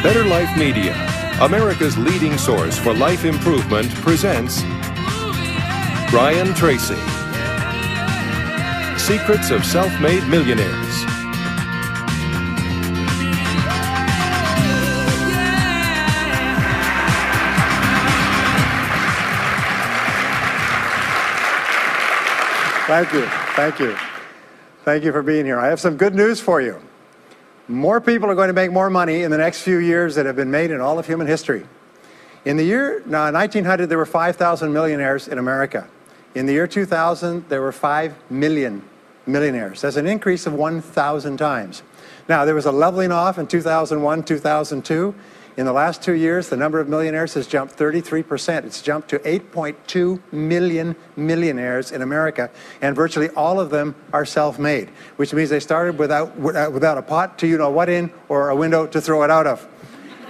Better Life Media, America's leading source for life improvement, presents Brian Tracy. Secrets of Self-Made Millionaires. Thank you. Thank you. Thank you for being here. I have some good news for you. More people are going to make more money in the next few years than have been made in all of human history. In the year 1900, there were 5,000 millionaires in America. In the year 2000, there were 5 million millionaires. That's an increase of 1,000 times. Now, there was a leveling off in 2001, 2002. In the last 2 years, the number of millionaires has jumped 33%. It's jumped to 8.2 million millionaires in America, and virtually all of them are self-made, which means they started without a pot to you-know-what in or a window to throw it out of.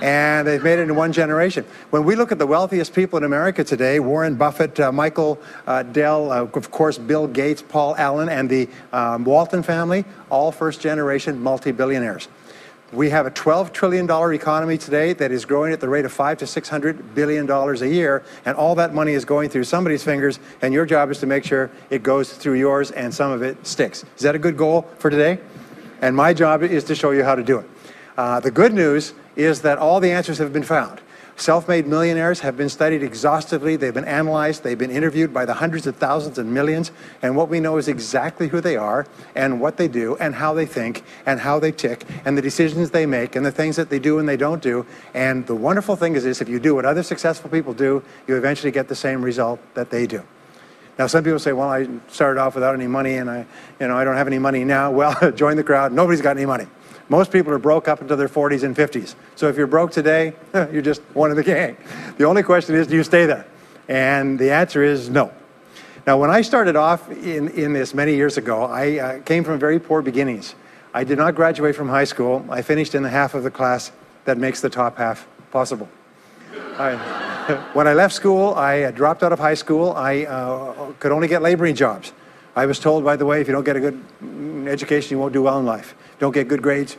And they've made it in one generation. When we look at the wealthiest people in America today, Warren Buffett, Michael Dell, of course, Bill Gates, Paul Allen, and the Walton family, all first-generation multi-billionaires. We have a $12 trillion economy today that is growing at the rate of $500 to $600 billion a year, and all that money is going through somebody's fingers, and your job is to make sure it goes through yours and some of it sticks. Is that a good goal for today? And my job is to show you how to do it. The good news is that all the answers have been found. Self-made millionaires have been studied exhaustively. They've been analyzed. They've been interviewed by the hundreds of thousands and millions. And what we know is exactly who they are and what they do and how they think and how they tick and the decisions they make and the things that they do and they don't do. And the wonderful thing is this: if you do what other successful people do, you eventually get the same result that they do. Now, some people say, well, I started off without any money and I don't have any money now. Well, join the crowd. Nobody's got any money. Most people are broke up into their 40s and 50s. So if you're broke today, you're just one of the gang. The only question is, do you stay there? And the answer is no. Now, when I started off in this many years ago, I came from very poor beginnings. I did not graduate from high school. I finished in the half of the class that makes the top half possible. When I left school, I dropped out of high school. I could only get laboring jobs. I was told, by the way, if you don't get a good education, you won't do well in life. Don't get good grades,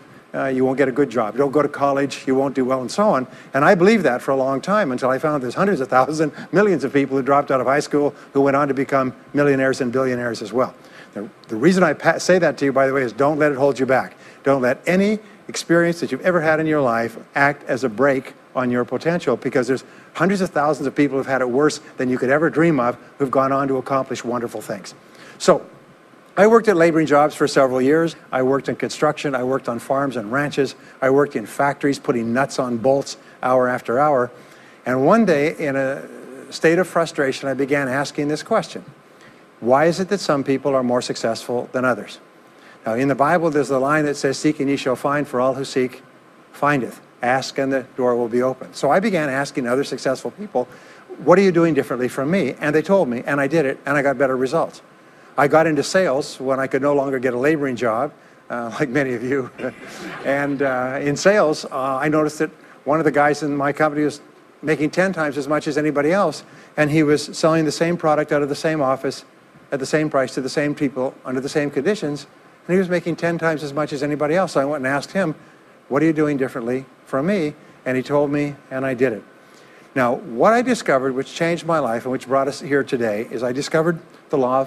you won't get a good job. Don't go to college, you won't do well, and so on. And I believed that for a long time until I found there's hundreds of thousands, millions of people who dropped out of high school who went on to become millionaires and billionaires as well. The reason I say that to you, by the way, is don't let it hold you back. Don't let any experience that you've ever had in your life act as a brake on your potential, because there's hundreds of thousands of people who've had it worse than you could ever dream of, who've gone on to accomplish wonderful things. So, I worked at laboring jobs for several years. I worked in construction. I worked on farms and ranches. I worked in factories putting nuts on bolts hour after hour. And one day, in a state of frustration, I began asking this question: why is it that some people are more successful than others? Now, in the Bible, there's the line that says, "Seek and ye shall find, for all who seek, findeth. Ask and the door will be open." So I began asking other successful people, what are you doing differently from me? And they told me, and I did it, and I got better results. I got into sales when I could no longer get a laboring job, like many of you. And in sales, I noticed that one of the guys in my company was making 10 times as much as anybody else, and he was selling the same product out of the same office at the same price to the same people under the same conditions, and he was making 10 times as much as anybody else. So I went and asked him, what are you doing differently from me? And he told me, and I did it. Now, what I discovered, which changed my life and which brought us here today, is I discovered the law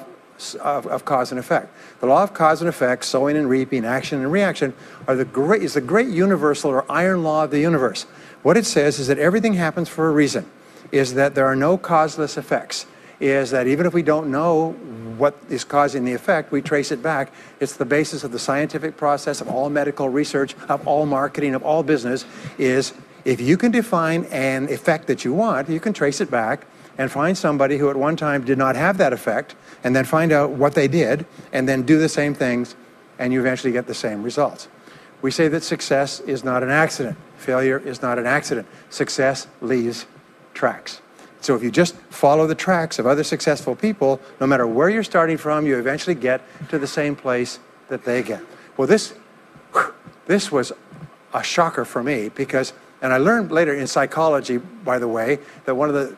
of cause and effect. The law of cause and effect, sowing and reaping, action and reaction, is the great universal or iron law of the universe. What it says is that everything happens for a reason, is that there are no causeless effects, is that even if we don't know what is causing the effect, we trace it back. It's the basis of the scientific process, of all medical research, of all marketing, of all business, is if you can define an effect that you want, you can trace it back and find somebody who at one time did not have that effect, and then find out what they did, and then do the same things, and you eventually get the same results. We say that success is not an accident. Failure is not an accident. Success leaves tracks. So if you just follow the tracks of other successful people, no matter where you're starting from, you eventually get to the same place that they get. Well, this was a shocker for me, because, and I learned later in psychology, by the way, that one of the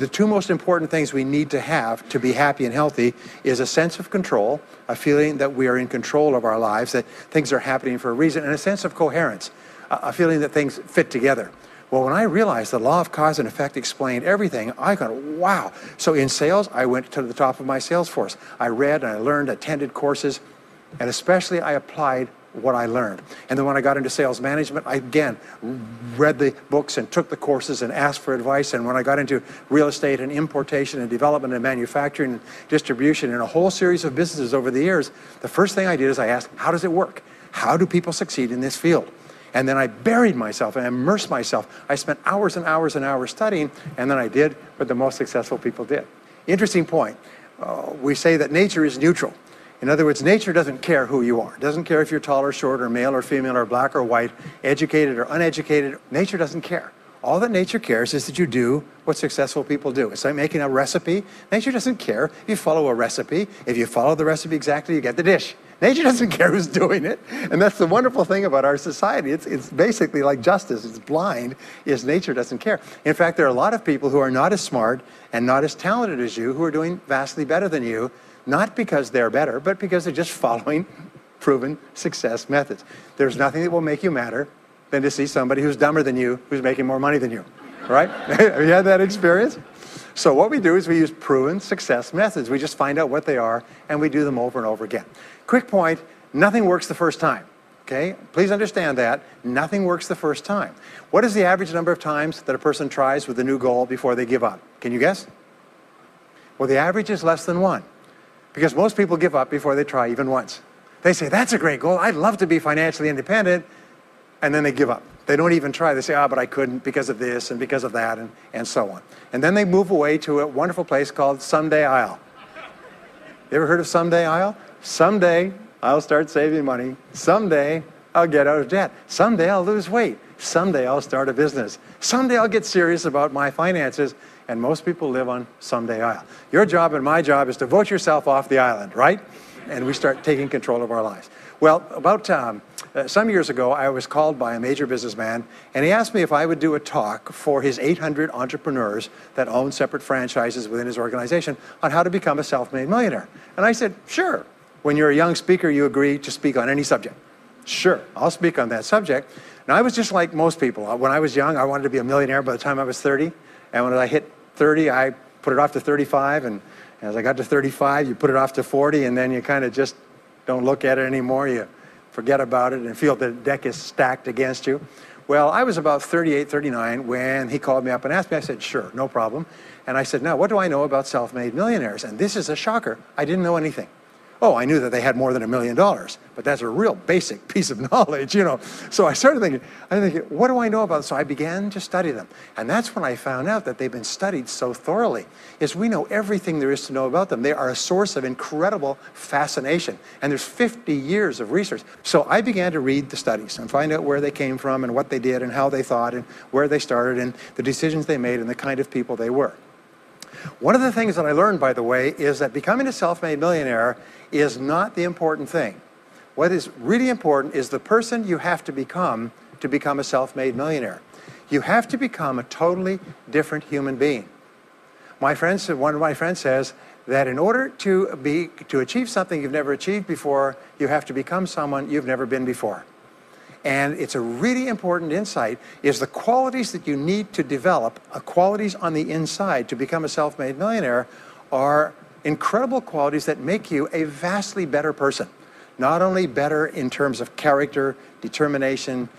two most important things we need to have to be happy and healthy is a sense of control, a feeling that we are in control of our lives, that things are happening for a reason, and a sense of coherence. a feeling that things fit together. Well, when I realized the law of cause and effect explained everything, I thought, wow. So in sales, I went to the top of my sales force. I read and I learned, attended courses, and especially I applied what I learned. And then when I got into sales management, I again read the books and took the courses and asked for advice. And when I got into real estate and importation and development and manufacturing and distribution and a whole series of businesses over the years, the first thing I did is I asked, how does it work? How do people succeed in this field? And then I buried myself and immersed myself. I spent hours and hours and hours studying, and then I did what the most successful people did. Interesting point. We say that nature is neutral. In other words, nature doesn't care who you are. It doesn't care if you're tall or short or male or female or black or white, educated or uneducated. Nature doesn't care. All that nature cares is that you do what successful people do. It's like making a recipe. Nature doesn't care if you follow a recipe. If you follow the recipe exactly, you get the dish. Nature doesn't care who's doing it. And that's the wonderful thing about our society. It's basically like justice. It's blind, is nature doesn't care. In fact, there are a lot of people who are not as smart and not as talented as you who are doing vastly better than you, not because they're better, but because they're just following proven success methods. There's nothing that will make you madder than to see somebody who's dumber than you, who's making more money than you, right? Have you had that experience? So what we do is we use proven success methods. We just find out what they are, and we do them over and over again. Quick point, nothing works the first time, okay? Please understand that. Nothing works the first time. What is the average number of times that a person tries with a new goal before they give up? Can you guess? Well, the average is less than 1, because most people give up before they try even once. They say, that's a great goal. I'd love to be financially independent. And then they give up. They don't even try. They say, but I couldn't because of this and because of that and so on. And then they move away to a wonderful place called Someday I'll. You ever heard of Someday I'll? Someday I'll start saving money. Someday I'll get out of debt. Someday I'll lose weight. Someday I'll start a business. Someday I'll get serious about my finances. And most people live on Someday I'll. Your job and my job is to vote yourself off the island, right? And we start taking control of our lives. Well, about some years ago, I was called by a major businessman, and he asked me if I would do a talk for his 800 entrepreneurs that own separate franchises within his organization on how to become a self-made millionaire. And I said, sure. When you're a young speaker, you agree to speak on any subject. Sure, I'll speak on that subject. Now, I was just like most people. When I was young, I wanted to be a millionaire by the time I was 30. And when I hit 30, I put it off to 35. And as I got to 35, you put it off to 40, and then you kind of just don't look at it anymore. You forget about it and feel the deck is stacked against you. Well, I was about 38, 39 when he called me up and asked me. I said, sure, no problem. And I said, now, what do I know about self-made millionaires? And this is a shocker. I didn't know anything. Oh, I knew that they had more than $1 million, but that's a real basic piece of knowledge, you know. So I started thinking, what do I know about them? So I began to study them. And that's when I found out that they've been studied so thoroughly, is we know everything there is to know about them. They are a source of incredible fascination. And there's 50 years of research. So I began to read the studies and find out where they came from and what they did and how they thought and where they started and the decisions they made and the kind of people they were. One of the things that I learned, by the way, is that becoming a self-made millionaire is not the important thing. What is really important is the person you have to become a self-made millionaire. You have to become a totally different human being. One of my friends says that in order to achieve something you've never achieved before, you have to become someone you've never been before. And it's a really important insight, is the qualities that you need to develop, qualities on the inside to become a self-made millionaire, are incredible qualities that make you a vastly better person. Not only better in terms of character, determination,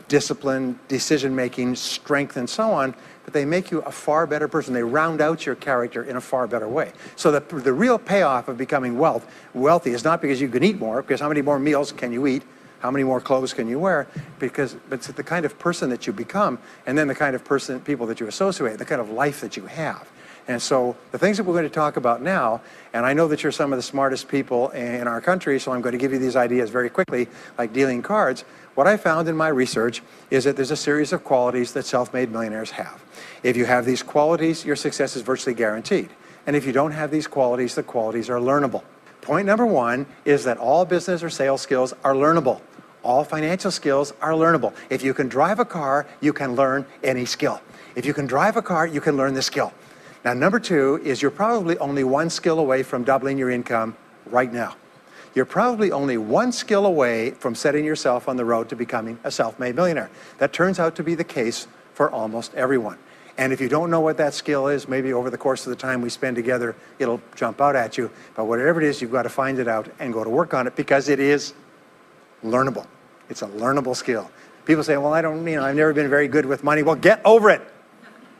discipline, decision-making, strength, and so on, but they make you a far better person. They round out your character in a far better way. So the real payoff of becoming wealthy is not because you can eat more, because how many more meals can you eat? How many more clothes can you wear? But it's the kind of person that you become, and then the kind of people that you associate, the kind of life that you have. And so the things that we're going to talk about now, and I know that you're some of the smartest people in our country, so I'm going to give you these ideas very quickly, like dealing cards. What I found in my research is that there's a series of qualities that self-made millionaires have. If you have these qualities, your success is virtually guaranteed. And if you don't have these qualities, the qualities are learnable. Point number one is that all business or sales skills are learnable. All financial skills are learnable. If you can drive a car, you can learn any skill. If you can drive a car, you can learn the skill. Now, number two is you're probably only one skill away from doubling your income right now. You're probably only one skill away from setting yourself on the road to becoming a self-made millionaire. That turns out to be the case for almost everyone. And if you don't know what that skill is, maybe over the course of the time we spend together, it'll jump out at you. But whatever it is, you've got to find it out and go to work on it, because it is learnable. It's a learnable skill. People say, well, I've never been very good with money. Well, get over it.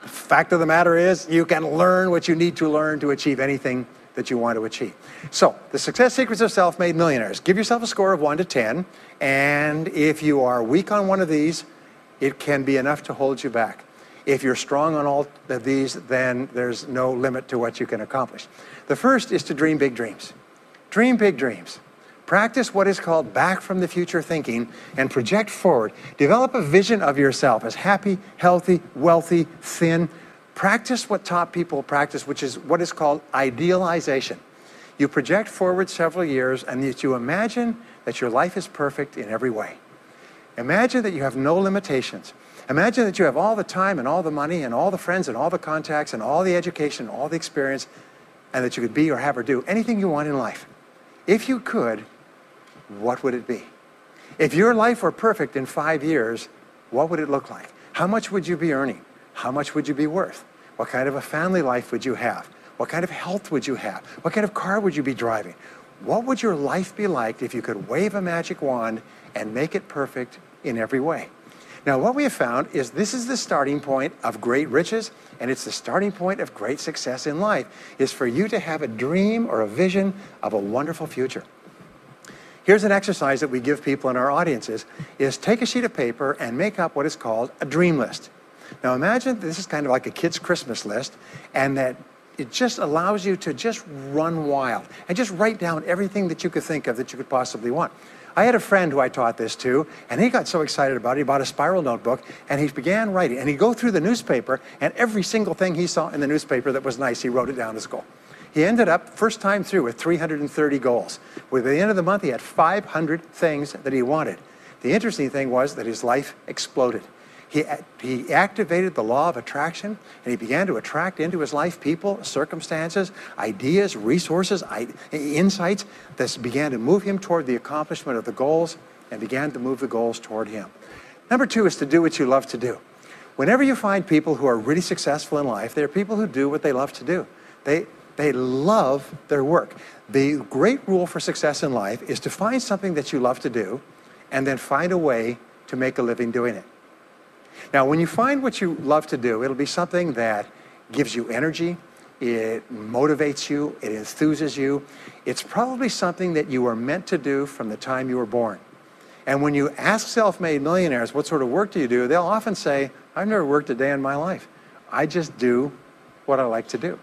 The fact of the matter is, you can learn what you need to learn to achieve anything that you want to achieve. So, the success secrets of self-made millionaires. Give yourself a score of 1 to 10, and if you are weak on one of these, it can be enough to hold you back. If you're strong on all of these, then there's no limit to what you can accomplish. The first is to dream big dreams. Dream big dreams. Practice what is called back from the future thinking and project forward. Develop a vision of yourself as happy, healthy, wealthy, thin. Practice what top people practice, which is what is called idealization. You project forward several years and you imagine that your life is perfect in every way. Imagine that you have no limitations. Imagine that you have all the time and all the money and all the friends and all the contacts and all the education, all the experience, and that you could be or have or do anything you want in life. If you could, what would it be? If your life were perfect in 5 years, what would it look like? How much would you be earning? How much would you be worth? What kind of a family life would you have? What kind of health would you have? What kind of car would you be driving? What would your life be like if you could wave a magic wand and make it perfect in every way? Now, what we have found is this is the starting point of great riches, and it's the starting point of great success in life, is for you to have a dream or a vision of a wonderful future. Here's an exercise that we give people in our audiences, is take a sheet of paper and make up what is called a dream list. Now, imagine this is kind of like a kid's Christmas list, and that it just allows you to just run wild and just write down everything that you could think of that you could possibly want. I had a friend who I taught this to, and he got so excited about it, he bought a spiral notebook, and he began writing. And he'd go through the newspaper, and every single thing he saw in the newspaper that was nice, he wrote it down as a goal. He ended up, first time through, with 330 goals. By the end of the month, he had 500 things that he wanted. The interesting thing was that his life exploded. He activated the law of attraction, and he began to attract into his life people, circumstances, ideas, resources, insights that began to move him toward the accomplishment of the goals and began to move the goals toward him. Number 2 is to do what you love to do. Whenever you find people who are really successful in life, they're people who do what they love to do. They love their work. The great rule for success in life is to find something that you love to do and then find a way to make a living doing it. Now, when you find what you love to do, it'll be something that gives you energy, it motivates you, it enthuses you. It's probably something that you were meant to do from the time you were born. And when you ask self-made millionaires, what sort of work do you do? They'll often say, I've never worked a day in my life. I just do what I like to do.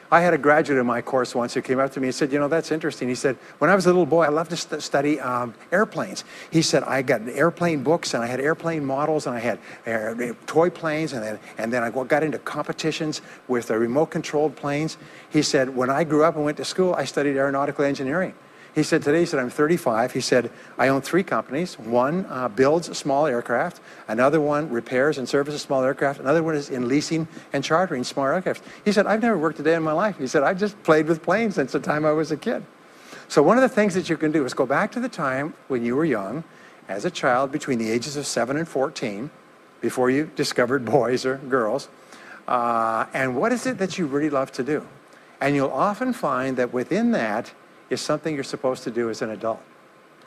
I had a graduate in my course once who came up to me and said, you know, that's interesting. He said, when I was a little boy, I loved to study airplanes. He said, I got airplane books, and I had airplane models, and I had toy planes, and then I got into competitions with remote-controlled planes. He said, when I grew up and went to school, I studied aeronautical engineering. He said, today, he said, I'm 35. He said, I own 3 companies. One builds small aircraft. Another one repairs and services small aircraft. Another one is in leasing and chartering small aircraft. He said, I've never worked a day in my life. He said, I've just played with planes since the time I was a kid. So one of the things that you can do is go back to the time when you were young, as a child between the ages of 7 and 14, before you discovered boys or girls, and what is it that you really love to do? And you'll often find that within that is something you're supposed to do as an adult.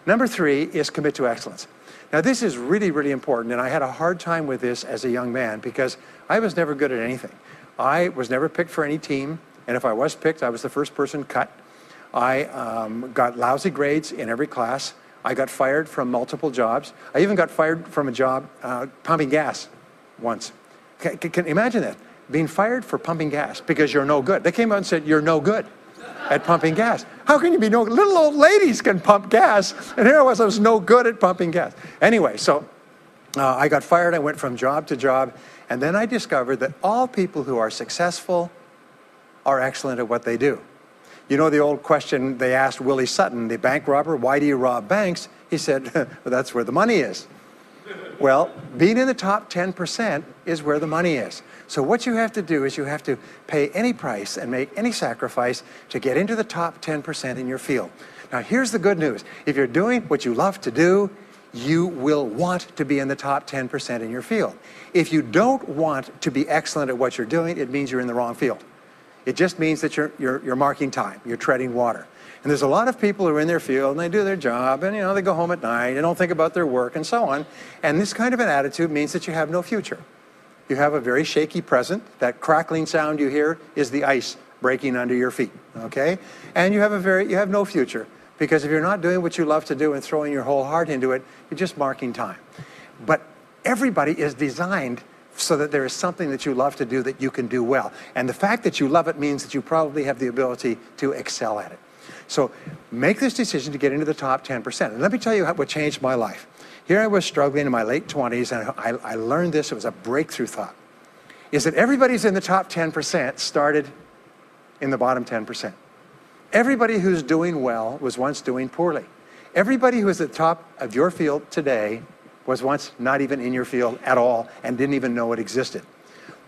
Number 3 is commit to excellence. Now, this is really, really important, and I had a hard time with this as a young man because I was never good at anything. I was never picked for any team, and if I was picked, I was the first person cut. I got lousy grades in every class. I got fired from multiple jobs. I even got fired from a job pumping gas once. Can you imagine that? Being fired for pumping gas because you're no good. They came out and said, you're no good at pumping gas. How can you be no good? Little old ladies can pump gas, and here I was no good at pumping gas. Anyway, so I got fired. I went from job to job, and then I discovered that all people who are successful are excellent at what they do. You know the old question they asked Willie Sutton, the bank robber, why do you rob banks? He said, well, that's where the money is. Well, being in the top 10% is where the money is. So what you have to do is you have to pay any price and make any sacrifice to get into the top 10% in your field. Now, here's the good news. If you're doing what you love to do, you will want to be in the top 10% in your field. If you don't want to be excellent at what you're doing, it means you're in the wrong field. It just means that you're marking time, you're treading water. And there's a lot of people who are in their field and they do their job and they go home at night and don't think about their work and so on. And this kind of an attitude means that you have no future. You have a very shaky present. That crackling sound you hear is the ice breaking under your feet, okay? And you have no future, because if you're not doing what you love to do and throwing your whole heart into it, you're just marking time. But everybody is designed so that there is something that you love to do that you can do well. And the fact that you love it means that you probably have the ability to excel at it. So make this decision to get into the top 10%. And let me tell you what changed my life. Here I was struggling in my late 20s, and I learned this. It was a breakthrough thought. Is that everybody's in the top 10% started in the bottom 10%. Everybody who's doing well was once doing poorly. Everybody who is at the top of your field today was once not even in your field at all and didn't even know it existed.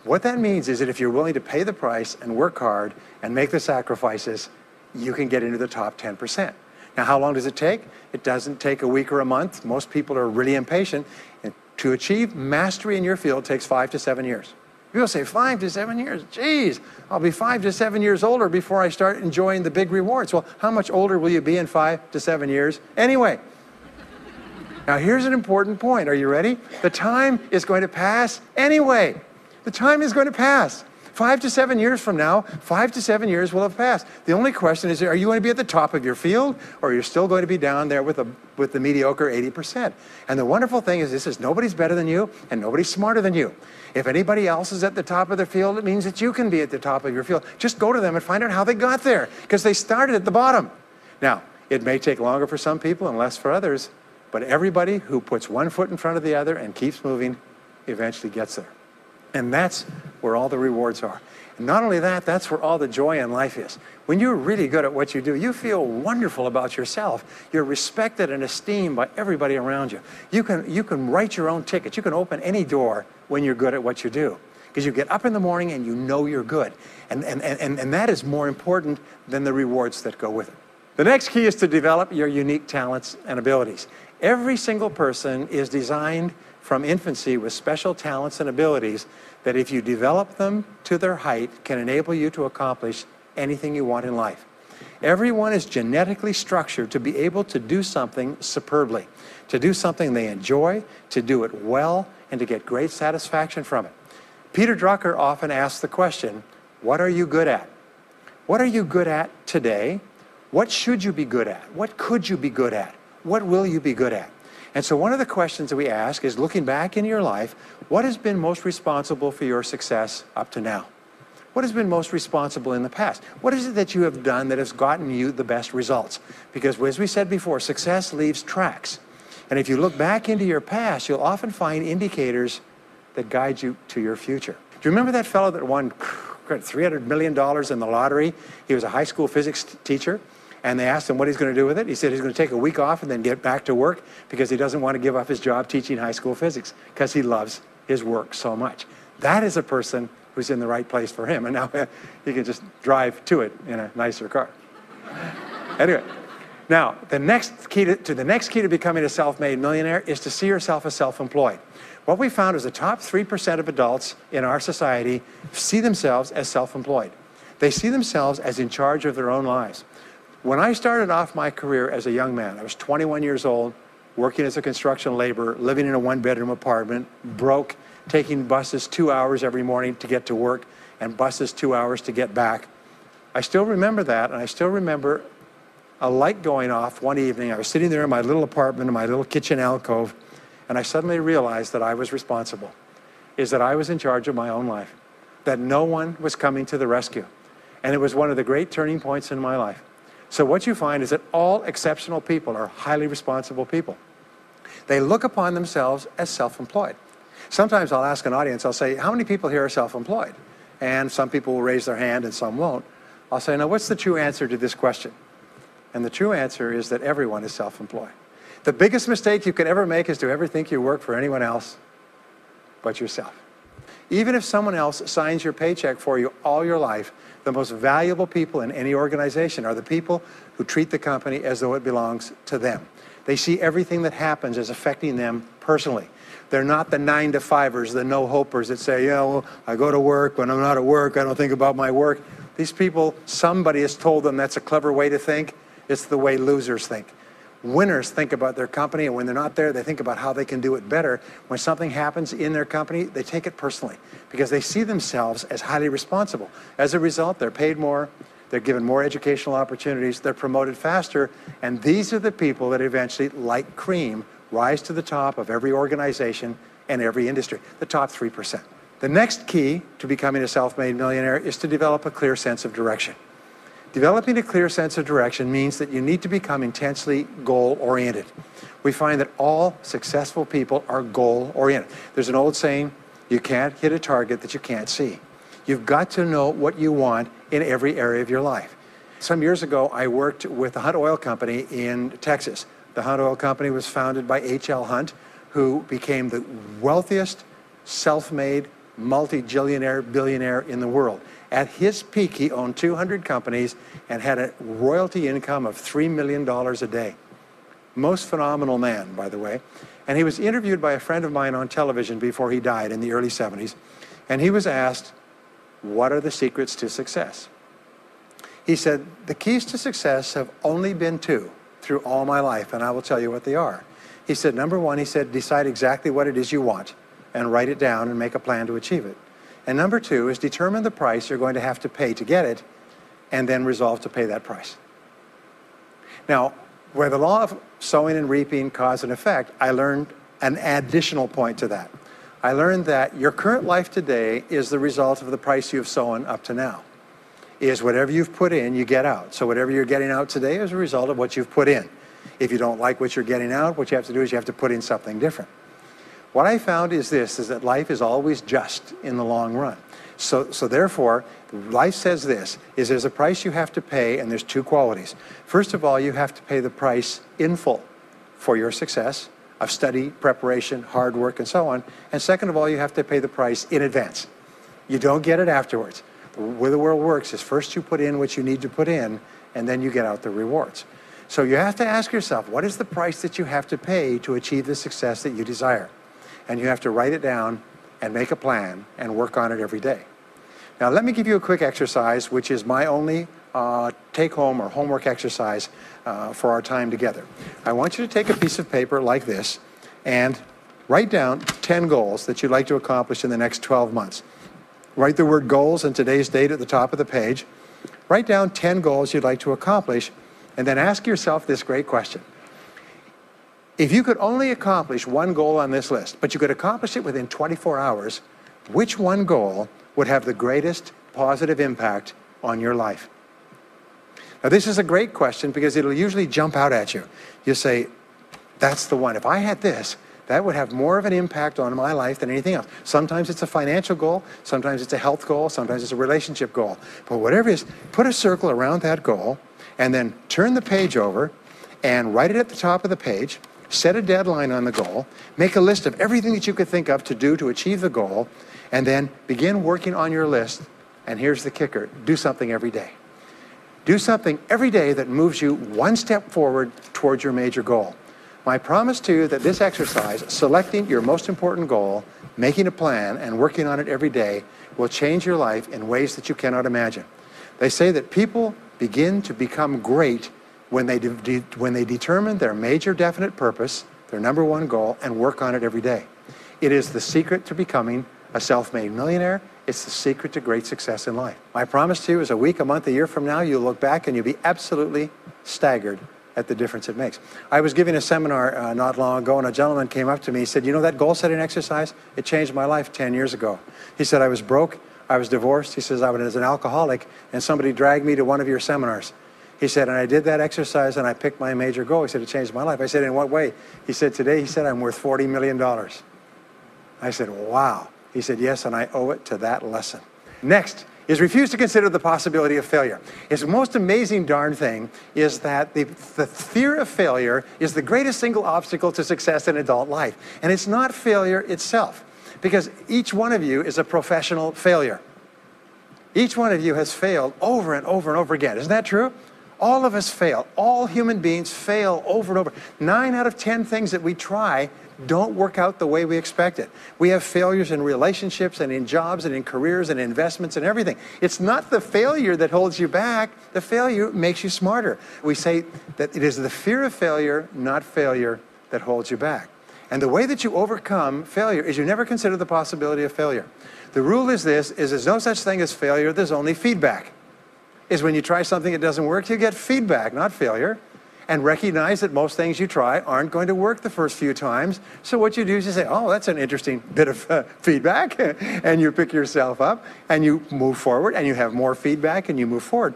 What that means is that if you're willing to pay the price and work hard and make the sacrifices, you can get into the top 10%. Now, how long does it take? It doesn't take a week or a month. Most people are really impatient. And to achieve mastery in your field takes 5 to 7 years. People say 5 to 7 years. Geez, I'll be 5 to 7 years older before I start enjoying the big rewards. Well, how much older will you be in 5 to 7 years anyway? Now, here's an important point. Are you ready? The time is going to pass anyway. The time is going to pass. 5 to 7 years from now, 5 to 7 years will have passed. The only question is, are you going to be at the top of your field, or are you still going to be down there with the mediocre 80%? And the wonderful thing is this is nobody's better than you, and nobody's smarter than you. If anybody else is at the top of their field, it means that you can be at the top of your field. Just go to them and find out how they got there, because they started at the bottom. Now, it may take longer for some people and less for others, but everybody who puts one foot in front of the other and keeps moving eventually gets there. And that's where all the rewards are. And not only that, that's where all the joy in life is. When you're really good at what you do, you feel wonderful about yourself. You're respected and esteemed by everybody around you. You can write your own ticket. You can open any door when you're good at what you do. Because you get up in the morning and you know you're good. And that is more important than the rewards that go with it. The next key is to develop your unique talents and abilities. Every single person is designed from infancy with special talents and abilities that, if you develop them to their height, can enable you to accomplish anything you want in life. Everyone is genetically structured to be able to do something superbly, to do something they enjoy, to do it well, and to get great satisfaction from it. Peter Drucker often asks the question, what are you good at? What are you good at today? What should you be good at? What could you be good at? What will you be good at? And so one of the questions that we ask is, looking back in your life, what has been most responsible for your success up to now? What has been most responsible in the past? What is it that you have done that has gotten you the best results? Because as we said before, success leaves tracks. And if you look back into your past, you'll often find indicators that guide you to your future. Do you remember that fellow that won $300 million in the lottery? He was a high school physics teacher. And they asked him what he's going to do with it. He said he's going to take a week off and then get back to work, because he doesn't want to give up his job teaching high school physics, because he loves his work so much. That is a person who's in the right place for him. And now he can just drive to it in a nicer car. Anyway, now the next key to becoming a self-made millionaire is to see yourself as self-employed. What we found is the top 3% of adults in our society see themselves as self-employed. They see themselves as in charge of their own lives. When I started off my career as a young man, I was 21 years old, working as a construction laborer, living in a one-bedroom apartment, broke, taking buses 2 hours every morning to get to work, and buses 2 hours to get back. I still remember that, and I still remember a light going off one evening. I was sitting there in my little apartment, in my little kitchen alcove, and I suddenly realized that I was responsible, that I was in charge of my own life, that no one was coming to the rescue. And it was one of the great turning points in my life. So what you find is that all exceptional people are highly responsible people. They look upon themselves as self-employed. Sometimes I'll ask an audience, I'll say, how many people here are self-employed? And some people will raise their hand and some won't. I'll say, now what's the true answer to this question? And the true answer is that everyone is self-employed. The biggest mistake you could ever make is to ever think you work for anyone else but yourself. Even if someone else signs your paycheck for you all your life, the most valuable people in any organization are the people who treat the company as though it belongs to them. They see everything that happens as affecting them personally. They're not the 9-to-5ers, the no-hopers that say, yeah, well, I go to work. When I'm not at work, I don't think about my work. These people, somebody has told them that's a clever way to think. It's the way losers think. Winners think about their company, and when they're not there, they think about how they can do it better. When something happens in their company, they take it personally because they see themselves as highly responsible. As a result, they're paid more, they're given more educational opportunities, they're promoted faster, and these are the people that eventually, like cream, rise to the top of every organization and every industry, the top 3%. The next key to becoming a self-made millionaire is to develop a clear sense of direction. Developing a clear sense of direction means that you need to become intensely goal-oriented. We find that all successful people are goal-oriented. There's an old saying, you can't hit a target that you can't see. You've got to know what you want in every area of your life. Some years ago, I worked with the Hunt Oil Company in Texas. The Hunt Oil Company was founded by H.L. Hunt, who became the wealthiest, self-made, multi-jillionaire billionaire in the world. At his peak, he owned 200 companies and had a royalty income of $3 million a day. Most phenomenal man, by the way. And he was interviewed by a friend of mine on television before he died in the early 70s. And he was asked, what are the secrets to success? He said, the keys to success have only been two through all my life, and I will tell you what they are. He said, number one, he said, decide exactly what it is you want and write it down and make a plan to achieve it. And number two is determine the price you're going to have to pay to get it and then resolve to pay that price. Now, where the law of sowing and reaping cause and effect, I learned an additional point to that. I learned that your current life today is the result of the price you've sown up to now. Is whatever you've put in, you get out. So whatever you're getting out today is a result of what you've put in. If you don't like what you're getting out, what you have to do is you have to put in something different. What I found is this, is that life is always just in the long run. So therefore, life says this, is there's a price you have to pay, and there's two qualities. First of all, you have to pay the price in full for your success of study, preparation, hard work, and so on. And second of all, you have to pay the price in advance. You don't get it afterwards. The way the world works is first you put in what you need to put in, and then you get out the rewards. So you have to ask yourself, what is the price that you have to pay to achieve the success that you desire? And you have to write it down and make a plan and work on it every day. Now let me give you a quick exercise, which is my only take-home or homework exercise for our time together. I want you to take a piece of paper like this and write down 10 goals that you'd like to accomplish in the next 12 months. Write the word goals and today's date at the top of the page. Write down 10 goals you'd like to accomplish, and then ask yourself this great question. If you could only accomplish one goal on this list, but you could accomplish it within 24 hours, which one goal would have the greatest positive impact on your life? Now this is a great question because it'll usually jump out at you. You say, that's the one. If I had this, that would have more of an impact on my life than anything else. Sometimes it's a financial goal, sometimes it's a health goal, sometimes it's a relationship goal. But whatever it is, put a circle around that goal and then turn the page over and write it at the top of the page. Set a deadline on the goal, make a list of everything that you could think of to do to achieve the goal, and then begin working on your list. And here's the kicker, do something every day. Do something every day that moves you one step forward towards your major goal. My promise to you that this exercise, selecting your most important goal, making a plan, and working on it every day, will change your life in ways that you cannot imagine. They say that people begin to become great when they determine their major definite purpose, their number one goal, and work on it every day. It is the secret to becoming a self-made millionaire. It's the secret to great success in life. My promise to you is a week, a month, a year from now, you'll look back and you'll be absolutely staggered at the difference it makes. I was giving a seminar not long ago, and a gentleman came up to me. He said, you know that goal-setting exercise? It changed my life 10 years ago. He said, I was broke, I was divorced. He says, I was an alcoholic, and somebody dragged me to one of your seminars. He said, and I did that exercise and I picked my major goal. He said, it changed my life. I said, in what way? He said, today, he said, I'm worth $40 million. I said, wow. He said, yes, and I owe it to that lesson. Next is refuse to consider the possibility of failure. It's the most amazing darn thing is that the fear of failure is the greatest single obstacle to success in adult life. And it's not failure itself. Because each one of you is a professional failure. Each one of you has failed over and over and over again. Isn't that true? All of us fail. All human beings fail over and over. 9 out of 10 things that we try don't work out the way we expected. We have failures in relationships and in jobs and in careers and investments and everything. It's not the failure that holds you back. The failure makes you smarter. We say that it is the fear of failure, not failure, that holds you back. And the way that you overcome failure is you never consider the possibility of failure. The rule is this, is there's no such thing as failure, there's only feedback. Is when you try something that doesn't work, you get feedback, not failure. And recognize that most things you try aren't going to work the first few times. So what you do is you say, oh, that's an interesting bit of feedback. And you pick yourself up and you move forward and you have more feedback and you move forward.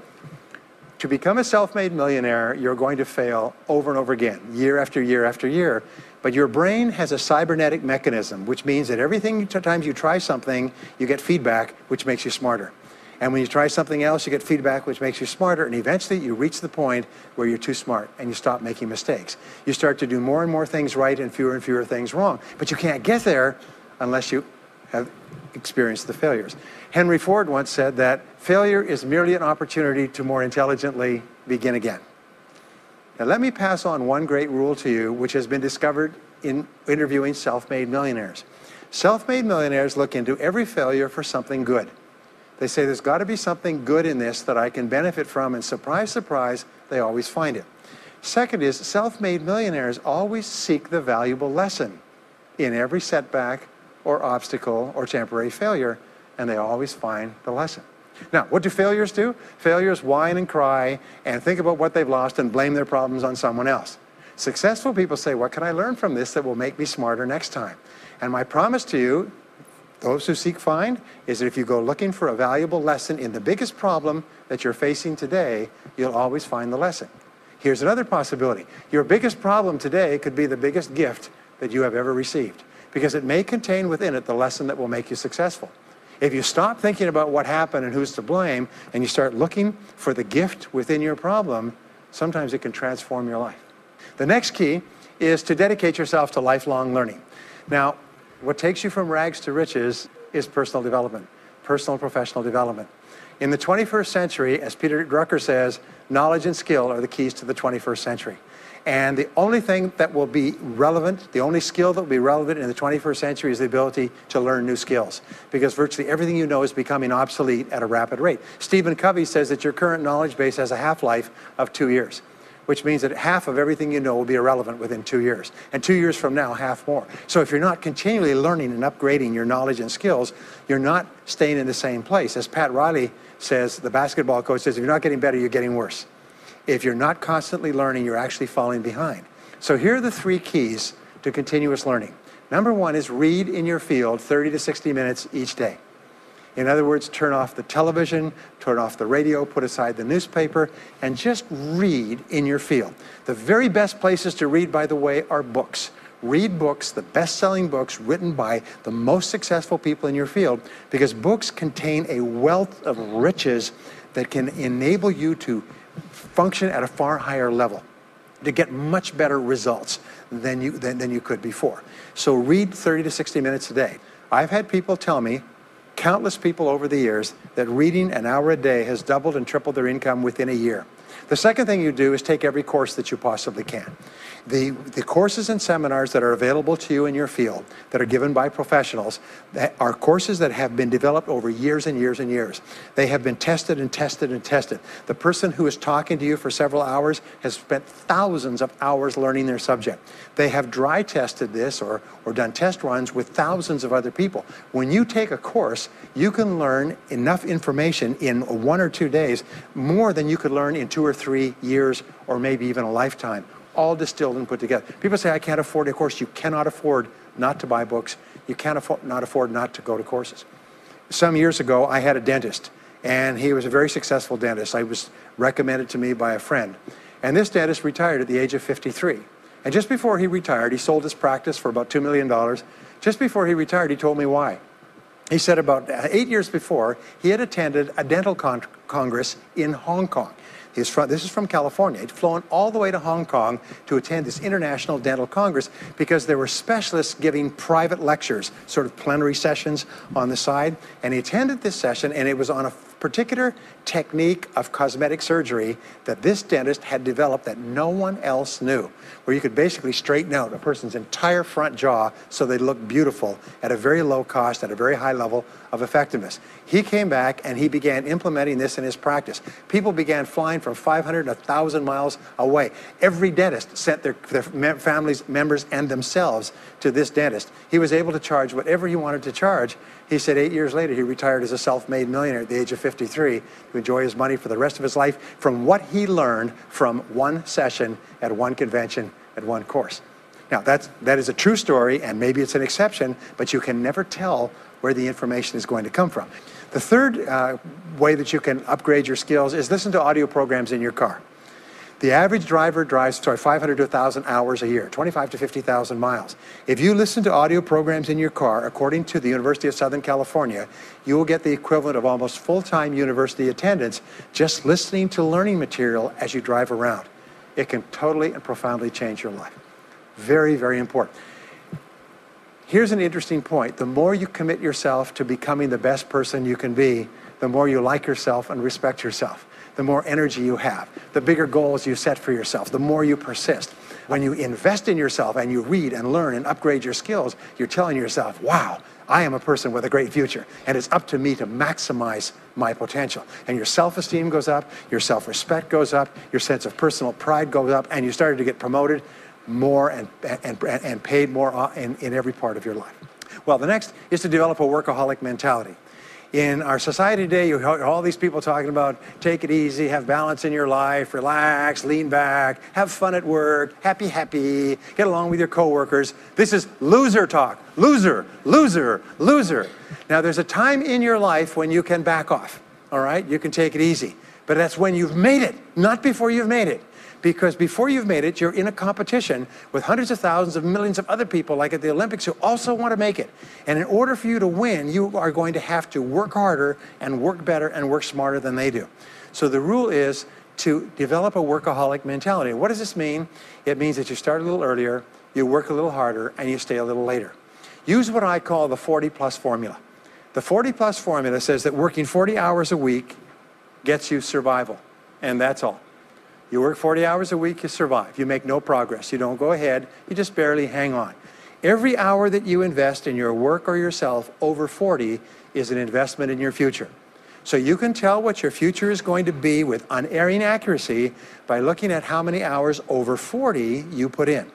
To become a self-made millionaire, you're going to fail over and over again, year after year after year. But your brain has a cybernetic mechanism, which means that every time you try something, you get feedback, which makes you smarter. And when you try something else, you get feedback, which makes you smarter. And eventually, you reach the point where you're too smart and you stop making mistakes. You start to do more and more things right and fewer things wrong. But you can't get there unless you have experienced the failures. Henry Ford once said that failure is merely an opportunity to more intelligently begin again. Now, let me pass on one great rule to you, which has been discovered in interviewing self-made millionaires. Self-made millionaires look into every failure for something good. They say there's got to be something good in this that I can benefit from, and surprise, surprise, they always find it. Second is, self-made millionaires always seek the valuable lesson in every setback or obstacle or temporary failure, and they always find the lesson. Now, what do failures do? Failures whine and cry and think about what they've lost and blame their problems on someone else. Successful people say, what can I learn from this that will make me smarter next time? And my promise to you, those who seek find, is that if you go looking for a valuable lesson in the biggest problem that you're facing today, you'll always find the lesson. Here's another possibility. Your biggest problem today could be the biggest gift that you have ever received, because it may contain within it the lesson that will make you successful. If you stop thinking about what happened and who's to blame, and you start looking for the gift within your problem, sometimes it can transform your life. The next key is to dedicate yourself to lifelong learning. Now, what takes you from rags to riches is personal development, personal and professional development. In the 21st century, as Peter Drucker says, knowledge and skill are the keys to the 21st century. And the only thing that will be relevant, the only skill that will be relevant in the 21st century is the ability to learn new skills, because virtually everything you know is becoming obsolete at a rapid rate. Stephen Covey says that your current knowledge base has a half-life of 2 years, which means that half of everything you know will be irrelevant within 2 years. And 2 years from now, half more. So if you're not continually learning and upgrading your knowledge and skills, you're not staying in the same place. As Pat Riley says, the basketball coach says, if you're not getting better, you're getting worse. If you're not constantly learning, you're actually falling behind. So here are the 3 keys to continuous learning. Number 1 is read in your field 30 to 60 minutes each day. In other words, turn off the television, turn off the radio, put aside the newspaper, and just read in your field. The very best places to read, by the way, are books. Read books, the best-selling books written by the most successful people in your field, because books contain a wealth of riches that can enable you to function at a far higher level, to get much better results than you could before. So read 30 to 60 minutes a day. I've had people tell me, countless people over the years, that reading an hour a day has doubled and tripled their income within a year. The second thing you do is take every course that you possibly can. The courses and seminars that are available to you in your field that are given by professionals are courses that have been developed over years and years and years. They have been tested and tested and tested. The person who is talking to you for several hours has spent thousands of hours learning their subject. They have dry tested this or done test runs with thousands of other people. When you take a course, you can learn enough information in 1 or 2 days, more than you could learn in 2 or 3 years or maybe even a lifetime, all distilled and put together. People say, I can't afford a course. You cannot afford not to buy books. You can't afford not to go to courses. Some years ago, I had a dentist, and he was a very successful dentist. He was recommended to me by a friend. And this dentist retired at the age of 53. And just before he retired, he sold his practice for about $2 million. Just before he retired, he told me why. He said about 8 years before, he had attended a dental congress in Hong Kong. This is from California. He'd flown all the way to Hong Kong to attend this International Dental Congress because there were specialists giving private lectures, sort of plenary sessions on the side. And he attended this session, and it was on a particular technique of cosmetic surgery that this dentist had developed that no one else knew, where you could basically straighten out a person's entire front jaw so they look beautiful at a very low cost, at a very high level of effectiveness. He came back and he began implementing this in his practice. People began flying from 500 to 1,000 miles away. Every dentist sent their families, members, and themselves to this dentist. He was able to charge whatever he wanted to charge. He said 8 years later, he retired as a self-made millionaire at the age of 53 to enjoy his money for the rest of his life from what he learned from one session at one convention at one course. Now, that is a true story, and maybe it's an exception, but you can never tell where the information is going to come from. The third way that you can upgrade your skills is listen to audio programs in your car. The average driver drives 500 to 1,000 hours a year, 25 to 50,000 miles. If you listen to audio programs in your car, according to the University of Southern California, you will get the equivalent of almost full-time university attendance just listening to learning material as you drive around. It can totally and profoundly change your life. Very, very important. Here's an interesting point. The more you commit yourself to becoming the best person you can be, the more you like yourself and respect yourself. The more energy you have, the bigger goals you set for yourself, the more you persist. When you invest in yourself and you read and learn and upgrade your skills, you're telling yourself, wow, I am a person with a great future, and it's up to me to maximize my potential. And your self-esteem goes up, your self-respect goes up, your sense of personal pride goes up, and you started to get promoted more and paid more in every part of your life. Well, the next is to develop a workaholic mentality. In our society today, you hear all these people talking about take it easy, have balance in your life, relax, lean back, have fun at work, happy, get along with your coworkers. This is loser talk. Loser, loser, loser. Now, there's a time in your life when you can back off, all right? You can take it easy. But that's when you've made it, not before you've made it. Because before you've made it, you're in a competition with hundreds of thousands of millions of other people, like at the Olympics, who also want to make it. And in order for you to win, you are going to have to work harder and work better and work smarter than they do. So the rule is to develop a workaholic mentality. What does this mean? It means that you start a little earlier, you work a little harder, and you stay a little later. Use what I call the 40-plus formula. The 40-plus formula says that working 40 hours a week gets you survival, and that's all. You work 40 hours a week, you survive. You make no progress. You don't go ahead. You just barely hang on. Every hour that you invest in your work or yourself over 40 is an investment in your future. So you can tell what your future is going to be with unerring accuracy by looking at how many hours over 40 you put in.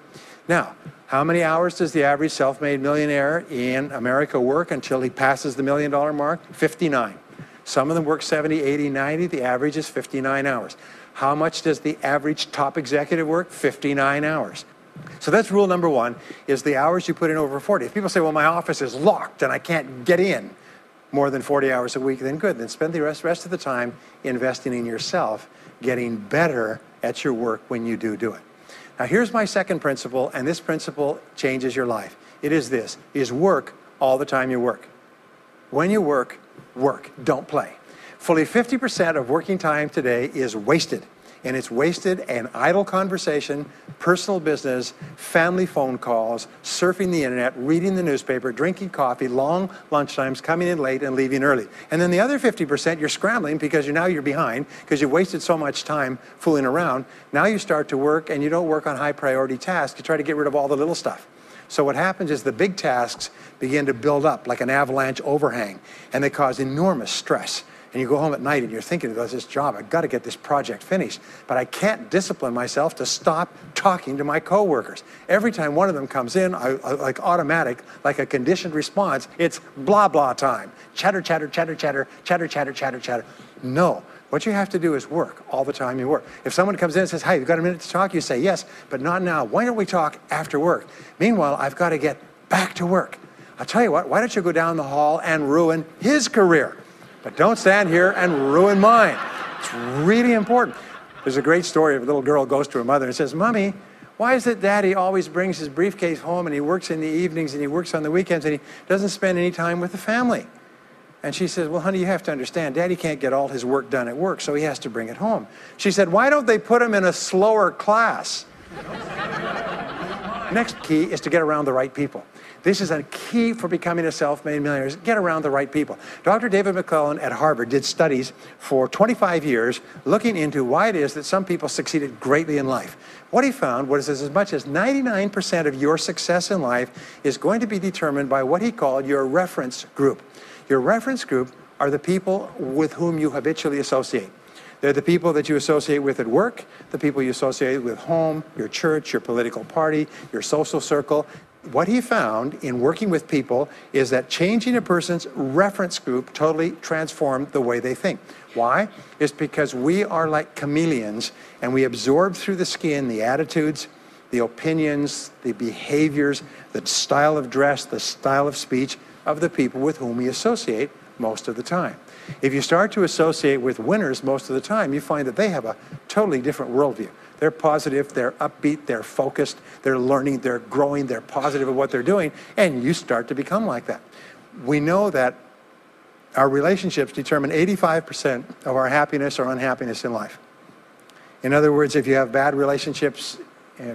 Now, how many hours does the average self-made millionaire in America work until he passes the $1 million mark? 59. Some of them work 70, 80, 90. The average is 59 hours. How much does the average top executive work? 59 hours. So that's rule number one, is the hours you put in over 40. If people say, well, my office is locked and I can't get in more than 40 hours a week, then good. Then spend the rest of the time investing in yourself, getting better at your work when you do it. Now, here's my second principle, and this principle changes your life. It is this, is work all the time you work. When you work, work, don't play. Fully 50% of working time today is wasted. And it's wasted in idle conversation, personal business, family phone calls, surfing the internet, reading the newspaper, drinking coffee, long lunchtimes, coming in late and leaving early. And then the other 50%, you're scrambling because you're behind because you wasted so much time fooling around. Now you start to work, and you don't work on high priority tasks. You try to get rid of all the little stuff. So what happens is the big tasks begin to build up like an avalanche overhang, and they cause enormous stress. And you go home at night and you're thinking about this job, I've got to get this project finished, but I can't discipline myself to stop talking to my coworkers. Every time one of them comes in, like automatic, like a conditioned response, it's blah, blah time. Chatter, chatter, chatter, chatter, chatter, chatter, chatter, chatter. No, what you have to do is work all the time you work. If someone comes in and says, hey, you've got a minute to talk, you say, yes, but not now. Why don't we talk after work? Meanwhile, I've got to get back to work. I'll tell you what, why don't you go down the hall and ruin his career? But don't stand here and ruin mine. It's really important. There's a great story of a little girl goes to her mother and says, Mommy, why is it Daddy always brings his briefcase home and he works in the evenings and he works on the weekends and he doesn't spend any time with the family? And she says, well, honey, you have to understand, Daddy can't get all his work done at work, so he has to bring it home. She said, why don't they put him in a slower class? Next key is to get around the right people. This is a key for becoming a self-made millionaire, is get around the right people. Dr. David McClellan at Harvard did studies for 25 years looking into why it is that some people succeeded greatly in life. What he found was as much as 99% of your success in life is going to be determined by what he called your reference group. Your reference group are the people with whom you habitually associate. They're the people that you associate with at work, the people you associate with home, your church, your political party, your social circle. What he found in working with people is that changing a person's reference group totally transformed the way they think. Why? It's because we are like chameleons, and we absorb through the skin the attitudes, the opinions, the behaviors, the style of dress, the style of speech of the people with whom we associate most of the time. If you start to associate with winners most of the time, you find that they have a totally different worldview. They're positive, they're upbeat, they're focused, they're learning, they're growing, they're positive at what they're doing, and you start to become like that. We know that our relationships determine 85% of our happiness or unhappiness in life. In other words, if you have bad relationships,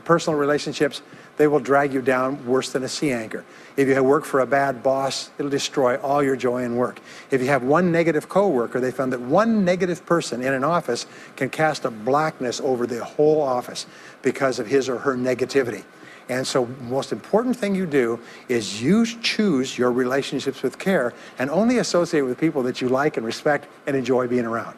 personal relationships, they will drag you down worse than a sea anchor. If you work for a bad boss, it'll destroy all your joy in work. If you have one negative coworker, they found that one negative person in an office can cast a blackness over the whole office because of his or her negativity. And so the most important thing you do is you choose your relationships with care and only associate with people that you like and respect and enjoy being around.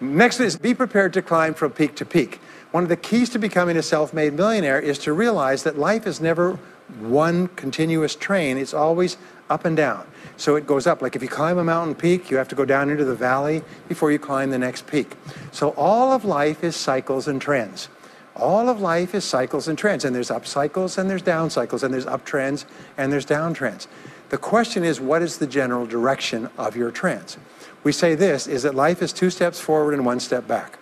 Next is be prepared to climb from peak to peak. One of the keys to becoming a self-made millionaire is to realize that life is never one continuous train. It's always up and down. So it goes up. Like if you climb a mountain peak, you have to go down into the valley before you climb the next peak. So all of life is cycles and trends. All of life is cycles and trends. And there's up cycles and there's down cycles, and there's up trends and there's down trends. The question is, what is the general direction of your trends? We say this, is that life is 2 steps forward and 1 step back.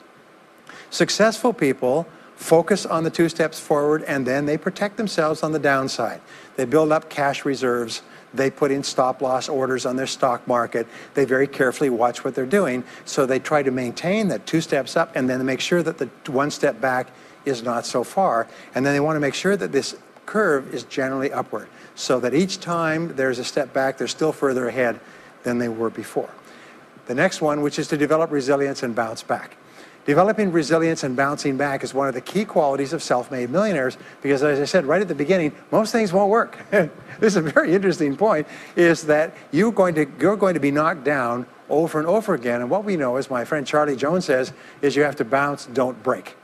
Successful people focus on the 2 steps forward, and then they protect themselves on the downside. They build up cash reserves. They put in stop-loss orders on their stock market. They very carefully watch what they're doing, so they try to maintain that 2 steps up, and then they make sure that the 1 step back is not so far. And then they want to make sure that this curve is generally upward, so that each time there's a step back, they're still further ahead than they were before. The next one, which is to develop resilience and bounce back. Developing resilience and bouncing back is one of the key qualities of self-made millionaires, because as I said right at the beginning, most things won't work. This is a very interesting point, is that you're going to be knocked down over and over again. And what we know, as my friend Charlie Jones says, is you have to bounce, don't break.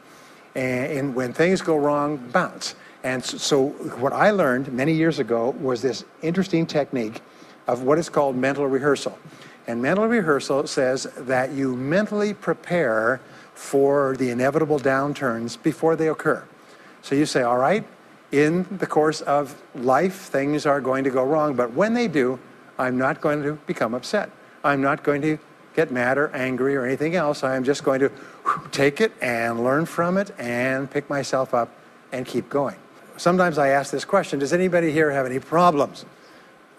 And when things go wrong, bounce. And so what I learned many years ago was this interesting technique of what is called mental rehearsal. And mental rehearsal says that you mentally prepare for the inevitable downturns before they occur. So you say, all right, in the course of life, things are going to go wrong, but when they do, I'm not going to become upset. I'm not going to get mad or angry or anything else. I'm just going to take it and learn from it and pick myself up and keep going. Sometimes I ask this question, does anybody here have any problems?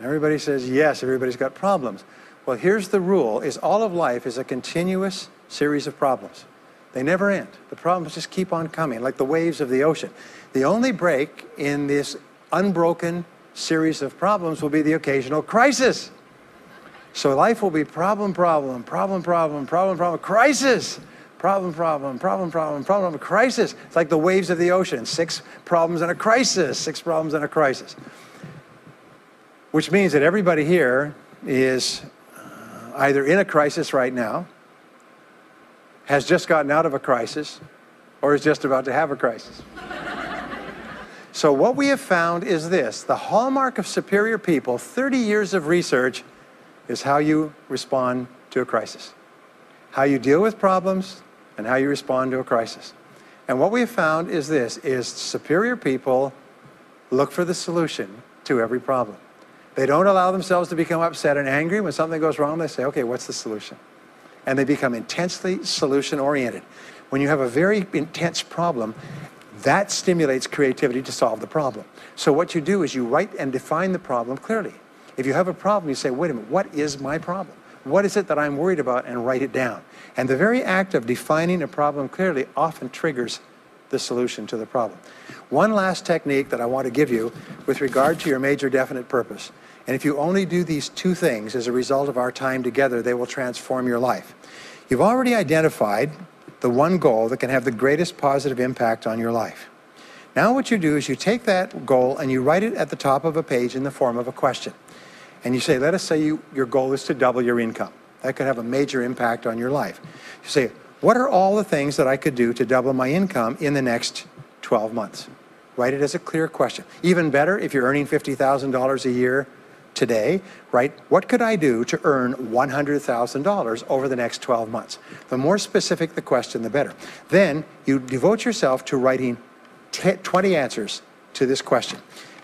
Everybody says yes, everybody's got problems. Well, here's the rule, is all of life is a continuous series of problems. They never end. The problems just keep on coming, like the waves of the ocean. The only break in this unbroken series of problems will be the occasional crisis. So life will be problem, problem, problem, problem, problem, problem, crisis. Problem, problem, problem, problem, problem, crisis. It's like the waves of the ocean. 6 problems and a crisis, 6 problems and a crisis. Which means that everybody here is either in a crisis right now, has just gotten out of a crisis, or is just about to have a crisis. So what we have found is this: the hallmark of superior people, 30 years of research, is how you respond to a crisis. How you deal with problems and how you respond to a crisis. And what we have found is this, is superior people look for the solution to every problem. They don't allow themselves to become upset and angry. When something goes wrong, they say, okay, what's the solution? And they become intensely solution-oriented. When you have a very intense problem, that stimulates creativity to solve the problem. So what you do is you write and define the problem clearly. If you have a problem, you say, wait a minute, what is my problem? what is it that I'm worried about, and write it down. And the very act of defining a problem clearly often triggers the solution to the problem. One last technique that I want to give you with regard to your major definite purpose. And if you only do these two things as a result of our time together, they will transform your life. You've already identified the one goal that can have the greatest positive impact on your life. Now what you do is you take that goal and you write it at the top of a page in the form of a question. And you say, let us say your goal is to double your income. That could have a major impact on your life. You say, what are all the things that I could do to double my income in the next 12 months? Write it as a clear question. Even better, if you're earning $50,000 a year today, write, what could I do to earn $100,000 over the next 12 months? The more specific the question, the better. Then you devote yourself to writing 20 answers to this question.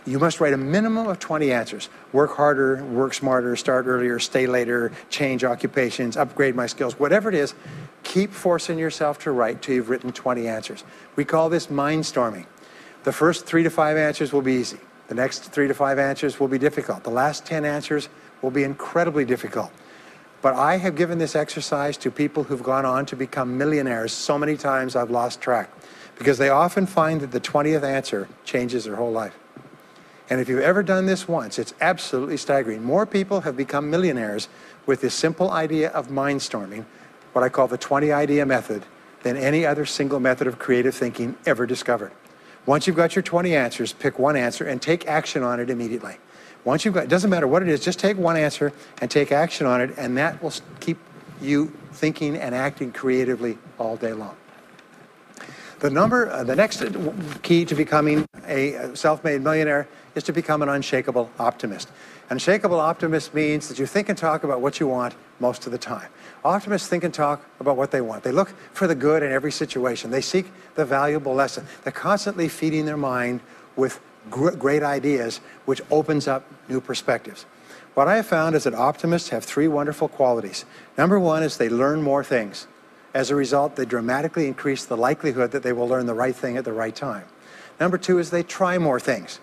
You must write a minimum of 20 answers. Work harder, work smarter, start earlier, stay later, change occupations, upgrade my skills, whatever it is, keep forcing yourself to write till you've written 20 answers. We call this mindstorming. The first 3 to 5 answers will be easy. The next 3 to 5 answers will be difficult. The last 10 answers will be incredibly difficult. But I have given this exercise to people who've gone on to become millionaires so many times I've lost track, because they often find that the 20th answer changes their whole life. And if you've ever done this once, it's absolutely staggering. More people have become millionaires with this simple idea of mindstorming, what I call the 20 idea method, than any other single method of creative thinking ever discovered. Once you've got your 20 answers, pick one answer and take action on it immediately. Once you've got, it doesn't matter what it is, just take one answer and take action on it, and that will keep you thinking and acting creatively all day long. The next key to becoming a self-made millionaire is to become an unshakable optimist. An unshakable optimist means that you think and talk about what you want most of the time. Optimists think and talk about what they want. They look for the good in every situation. They seek the valuable lesson. They're constantly feeding their mind with great ideas, which opens up new perspectives. What I have found is that optimists have 3 wonderful qualities. Number 1 is they learn more things. As a result, they dramatically increase the likelihood that they will learn the right thing at the right time. Number 2 is they try more things,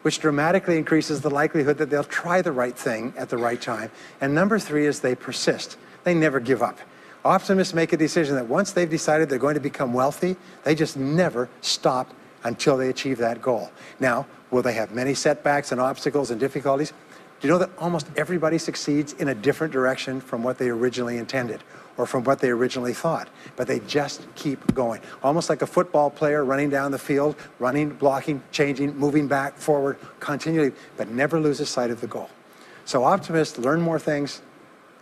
which dramatically increases the likelihood that they'll try the right thing at the right time. And number 3 is they persist. They never give up. Optimists make a decision that once they've decided they're going to become wealthy, they just never stop until they achieve that goal. Now, will they have many setbacks and obstacles and difficulties? Do you know that almost everybody succeeds in a different direction from what they originally intended or from what they originally thought? But they just keep going. Almost like a football player running down the field, running, blocking, changing, moving back, forward, continually, but never loses sight of the goal. So optimists learn more things,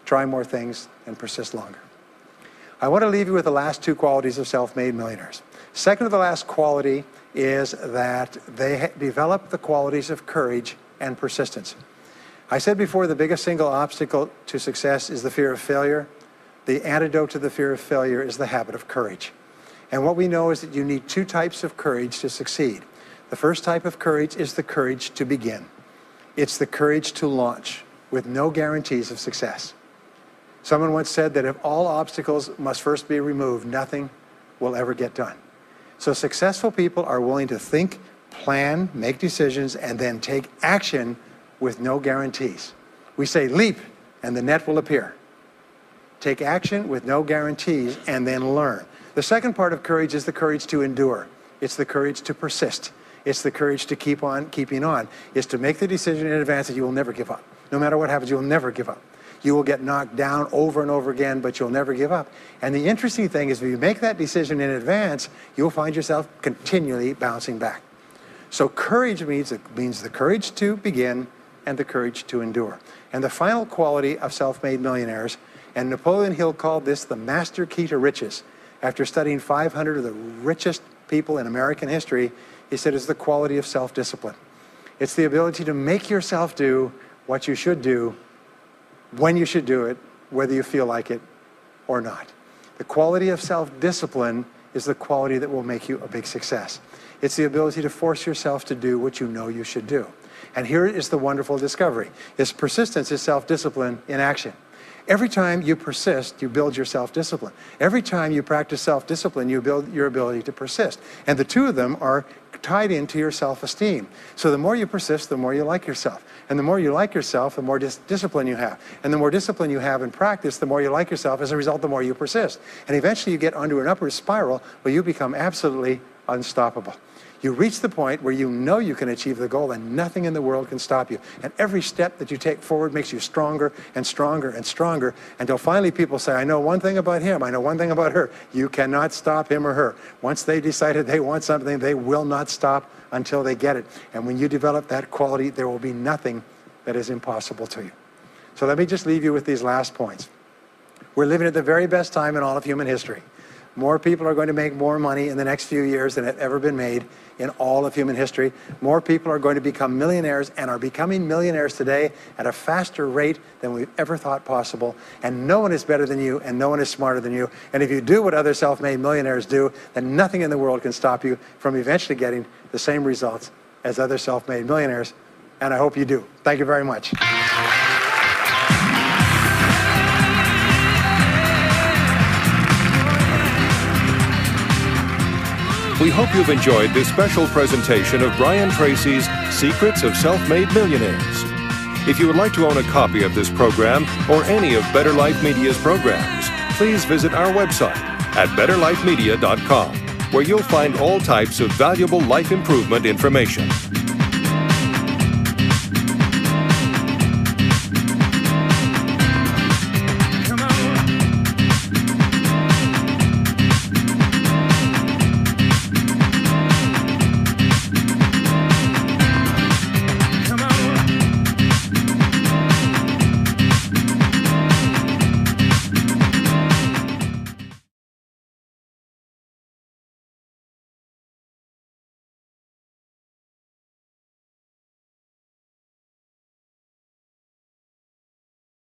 try more things, and persist longer. I want to leave you with the last 2 qualities of self-made millionaires. Second to the last quality is that they develop the qualities of courage and persistence. I said before, the biggest single obstacle to success is the fear of failure. The antidote to the fear of failure is the habit of courage. And what we know is that you need 2 types of courage to succeed. The first type of courage is the courage to begin. It's the courage to launch with no guarantees of success. Someone once said that if all obstacles must first be removed, nothing will ever get done. So successful people are willing to think, plan, make decisions, and then take action with no guarantees. We say leap, and the net will appear. Take action with no guarantees, and then learn. The second part of courage is the courage to endure. It's the courage to persist. It's the courage to keep on keeping on. It's to make the decision in advance that you will never give up. No matter what happens, you'll never give up. You will get knocked down over and over again, but you'll never give up. And the interesting thing is, if you make that decision in advance, you'll find yourself continually bouncing back. So courage means the courage to begin and the courage to endure. And the final quality of self-made millionaires, and Napoleon Hill called this the master key to riches. After studying 500 of the richest people in American history, he said it's the quality of self-discipline. It's the ability to make yourself do what you should do, when you should do it, whether you feel like it or not. The quality of self-discipline is the quality that will make you a big success. It's the ability to force yourself to do what you know you should do. And here is the wonderful discovery. Persistence is self-discipline in action. Every time you persist, you build your self-discipline. Every time you practice self-discipline, you build your ability to persist. And the two of them are tied into your self-esteem. So the more you persist, the more you like yourself. And the more you like yourself, the more discipline you have. And the more discipline you have in practice, the more you like yourself. As a result, the more you persist. And eventually you get onto an upward spiral where you become absolutely unstoppable. You reach the point where you know you can achieve the goal and nothing in the world can stop you. And every step that you take forward makes you stronger and stronger and stronger until finally people say, I know one thing about him, I know one thing about her. You cannot stop him or her. Once they decided they want something, they will not stop until they get it. And when you develop that quality, there will be nothing that is impossible to you. So let me just leave you with these last points. We're living at the very best time in all of human history. More people are going to make more money in the next few years than have ever been made in all of human history. More people are going to become millionaires and are becoming millionaires today at a faster rate than we've ever thought possible. And no one is better than you and no one is smarter than you. And if you do what other self-made millionaires do, then nothing in the world can stop you from eventually getting the same results as other self-made millionaires. And I hope you do. Thank you very much. We hope you've enjoyed this special presentation of Brian Tracy's Secrets of Self-Made Millionaires. If you would like to own a copy of this program or any of Better Life Media's programs, please visit our website at betterlifemedia.com, where you'll find all types of valuable life improvement information.